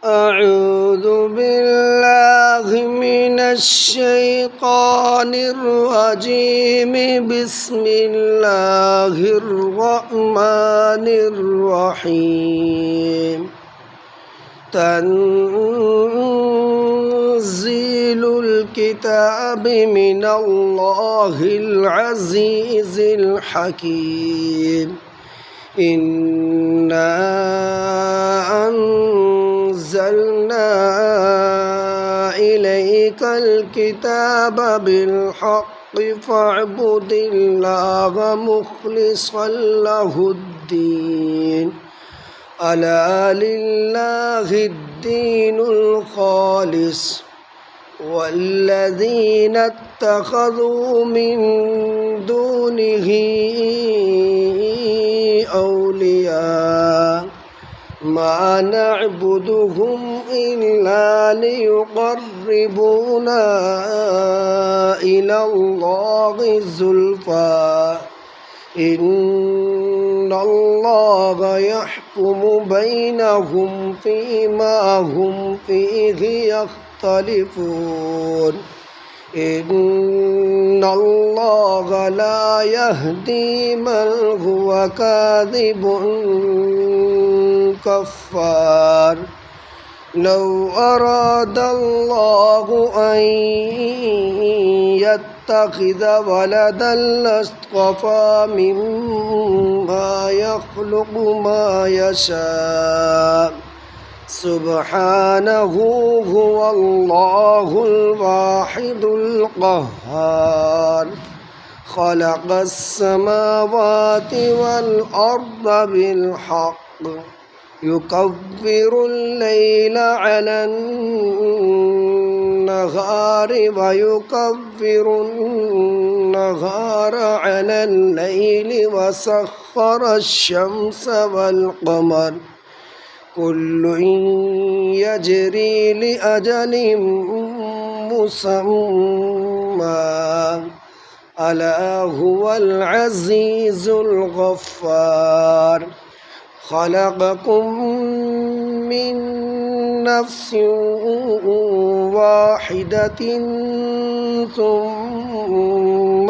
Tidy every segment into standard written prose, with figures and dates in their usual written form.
أعوذ بالله من الشيطان الرجيم. بسم الله الرحمن الرحيم. تنزيل الكتاب من الله العزيز الحكيم. إنا أنزلنا إليك الكتاب بالحق فاعبد الله مخلصا له الدين. ألا لله الدين الخالص والذين اتخذوا من دونه أولياء ما نعبدهم إلا ليقربونا إلى الله زلفى إن الله يحكم بينهم فيما هم فيه يختلفون. إن الله لا يهدي من هو كاذب كفار. لو أراد الله أن يتخذ ولدا لاصطفى مما يخلق ما يشاء. سبحانه هو الله الواحد القهار. خلق السماوات والأرض بالحق يكبر الليل على النهار ويكبر النهار على الليل وسخر الشمس والقمر كل يجري لأجل مسمى. ألا هو العزيز الغفار. خلقكم من نفس واحدة ثم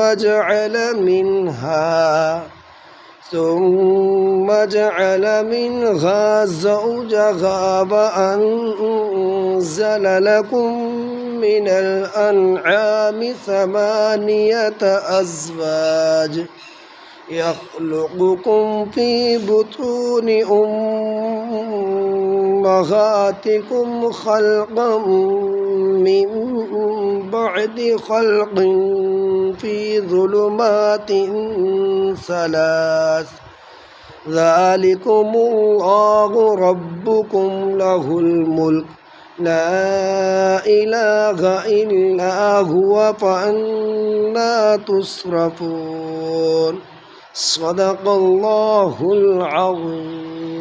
جعل منها زوجها وأنزل لكم من الأنعام 8 أزواج يخلقكم في بطون أمهاتكم خلقا من بعد خلق في ظلمات 3. ذلكم الله ربكم له الملك لا إله إلا هو فأنى تصرفون. صدق الله العظيم.